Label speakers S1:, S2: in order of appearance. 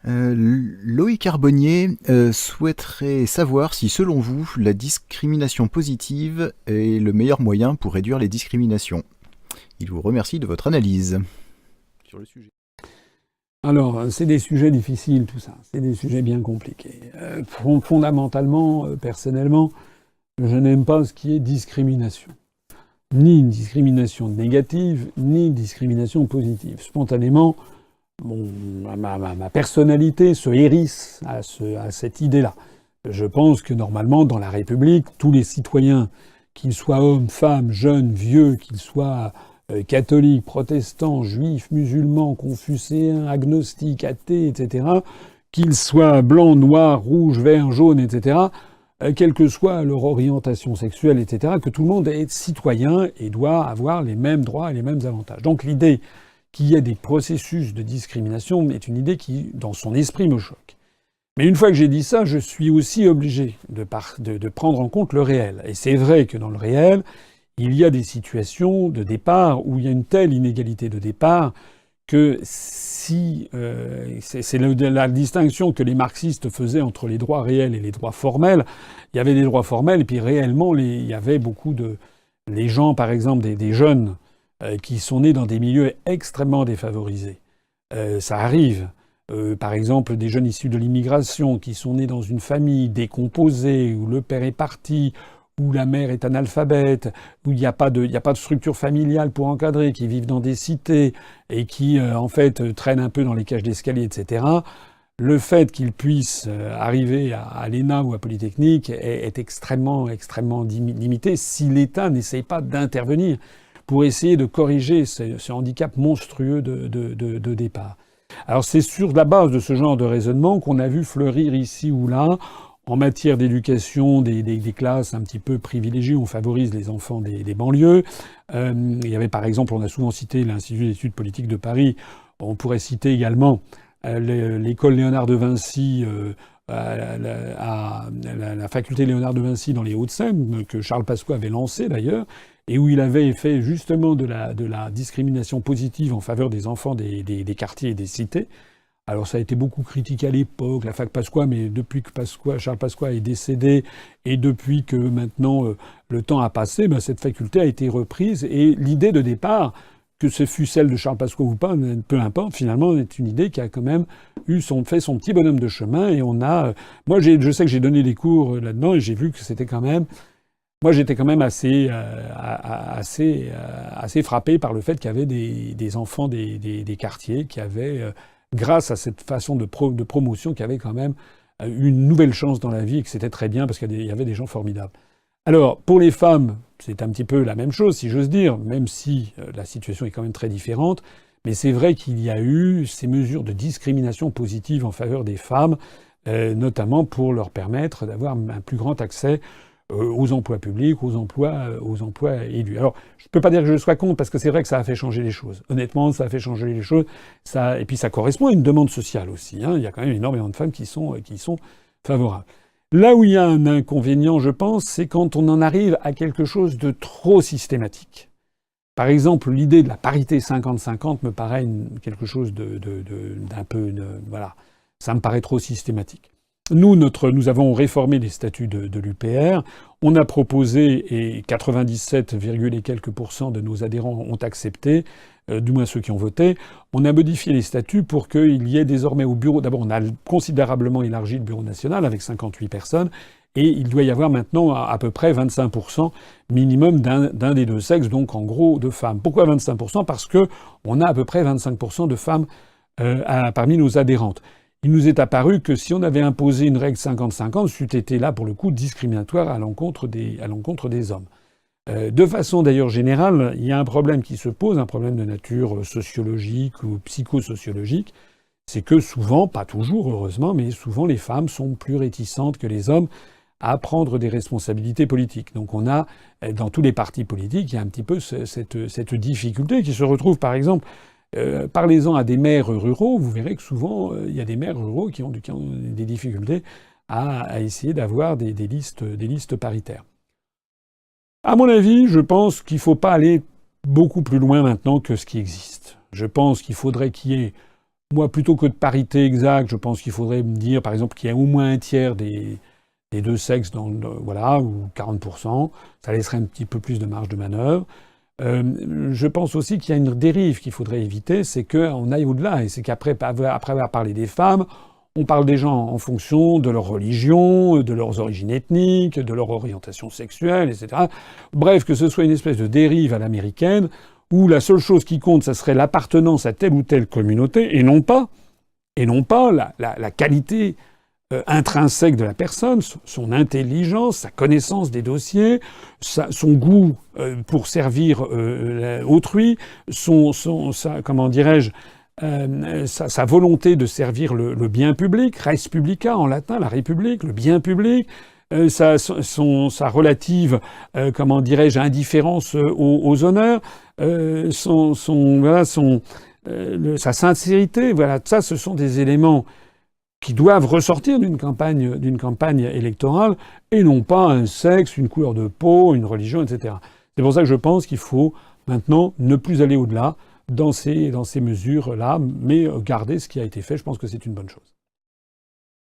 S1: Loïc Carbonnier souhaiterait savoir si, selon vous, la discrimination positive est le meilleur moyen pour réduire les discriminations. Il vous remercie de votre analyse sur le sujet.
S2: Alors, c'est des sujets difficiles, tout ça. C'est des sujets bien compliqués. Fondamentalement, personnellement, je n'aime pas ce qui est discrimination. Ni une discrimination négative, ni une discrimination positive. Spontanément, ma personnalité se hérisse à cette idée-là. Je pense que normalement, dans la République, tous les citoyens, qu'ils soient hommes, femmes, jeunes, vieux, qu'ils soient catholiques, protestants, juifs, musulmans, confucéens, agnostiques, athées, etc., qu'ils soient blancs, noirs, rouges, verts, jaunes, etc., quelle que soit leur orientation sexuelle, etc., que tout le monde est citoyen et doit avoir les mêmes droits et les mêmes avantages. Donc l'idée qu'il y ait des processus de discrimination est une idée qui, dans son esprit, me choque. Mais une fois que j'ai dit ça, je suis aussi obligé de prendre en compte le réel. Et c'est vrai que dans le réel, il y a des situations de départ où il y a une telle inégalité de départ que si c'est la distinction que les marxistes faisaient entre les droits réels et les droits formels. Il y avait des droits formels et puis réellement il y avait beaucoup de les gens, par exemple des jeunes qui sont nés dans des milieux extrêmement défavorisés. Ça arrive. Par exemple, des jeunes issus de l'immigration qui sont nés dans une famille décomposée où le père est parti, où la mère est analphabète, où il n'y a pas de structure familiale pour encadrer, qui vivent dans des cités et qui, en fait, traînent un peu dans les cages d'escalier, etc. Le fait qu'ils puissent arriver à l'ENA ou à Polytechnique est extrêmement, extrêmement limité si l'État n'essaye pas d'intervenir pour essayer de corriger ce handicap monstrueux de départ. Alors c'est sur la base de ce genre de raisonnement qu'on a vu fleurir ici ou là, en matière d'éducation, des classes un petit peu privilégiées, on favorise les enfants des banlieues. Il y avait par exemple, on a souvent cité l'Institut d'études politiques de Paris, on pourrait citer également l'école Léonard de Vinci, la faculté Léonard de Vinci dans les Hauts-de-Seine, que Charles Pasqua avait lancé d'ailleurs, et où il avait fait justement de la discrimination positive en faveur des enfants des quartiers et des cités. Alors ça a été beaucoup critiqué à l'époque, la fac Pasqua, mais depuis que Charles Pasqua est décédé et depuis que maintenant le temps a passé, cette faculté a été reprise et l'idée de départ, que ce fût celle de Charles Pasqua ou pas, peu importe, finalement, est une idée qui a quand même fait son petit bonhomme de chemin et on a... Moi, je sais que j'ai donné des cours là-dedans et j'ai vu que c'était quand même... Moi, j'étais quand même assez frappé par le fait qu'il y avait des enfants des quartiers qui avaient... grâce à cette façon de promotion qui avait quand même une nouvelle chance dans la vie et que c'était très bien parce qu'il y avait des gens formidables. Alors, pour les femmes, c'est un petit peu la même chose, si j'ose dire, même si la situation est quand même très différente. Mais c'est vrai qu'il y a eu ces mesures de discrimination positive en faveur des femmes, notamment pour leur permettre d'avoir un plus grand accès aux emplois publics, aux emplois élus. Alors, je ne peux pas dire que je sois contre, parce que c'est vrai que ça a fait changer les choses. Honnêtement, ça a fait changer les choses. Et puis ça correspond à une demande sociale aussi. Hein. Il y a quand même énormément de femmes qui sont favorables. Là où il y a un inconvénient, je pense, c'est quand on en arrive à quelque chose de trop systématique. Par exemple, l'idée de la parité 50-50 me paraît quelque chose d'un peu... voilà, ça me paraît trop systématique. Nous avons réformé les statuts de l'UPR. On a proposé, et 97, et quelques % de nos adhérents ont accepté, du moins ceux qui ont voté. On a modifié les statuts pour qu'il y ait désormais au bureau... D'abord, on a considérablement élargi le bureau national avec 58 personnes. Et il doit y avoir maintenant à peu près 25% minimum d'un des deux sexes, donc en gros de femmes. Pourquoi 25% ? Parce que on a à peu près 25% de femmes parmi nos adhérentes. Il nous est apparu que si on avait imposé une règle 50-50, c'eût été là, pour le coup, discriminatoire à l'encontre des hommes. De façon d'ailleurs générale, il y a un problème qui se pose, un problème de nature sociologique ou psychosociologique. C'est que souvent, pas toujours heureusement, mais souvent les femmes sont plus réticentes que les hommes à prendre des responsabilités politiques. Donc on a, dans tous les partis politiques, il y a un petit peu cette difficulté qui se retrouve, par exemple, parlez-en à des maires ruraux, vous verrez que souvent, il y a des maires ruraux qui ont des difficultés à essayer d'avoir des listes paritaires. À mon avis, je pense qu'il ne faut pas aller beaucoup plus loin maintenant que ce qui existe. Je pense qu'il faudrait qu'il y ait Moi, plutôt que de parité exacte, je pense qu'il faudrait me dire, par exemple, qu'il y a au moins un tiers des deux sexes voilà, ou 40%. Ça laisserait un petit peu plus de marge de manœuvre. Je pense aussi qu'il y a une dérive qu'il faudrait éviter, c'est qu'on aille au-delà. Et c'est qu'après avoir parlé des femmes, on parle des gens en fonction de leur religion, de leurs origines ethniques, de leur orientation sexuelle, etc. Bref, que ce soit une espèce de dérive à l'américaine, où la seule chose qui compte, ça serait l'appartenance à telle ou telle communauté, et non pas la qualité intrinsèque de la personne, son intelligence, sa connaissance des dossiers, son goût pour servir autrui, comment dirais-je, sa volonté de servir le bien public, res publica en latin, la République, le bien public, sa relative, comment dirais-je, indifférence aux honneurs, sa sincérité, voilà, ça, ce sont des éléments qui doivent ressortir d'une campagne électorale, et non pas un sexe, une couleur de peau, une religion, etc. C'est pour ça que je pense qu'il faut maintenant ne plus aller au-delà dans ces mesures-là, mais garder ce qui a été fait. Je pense que c'est une bonne chose.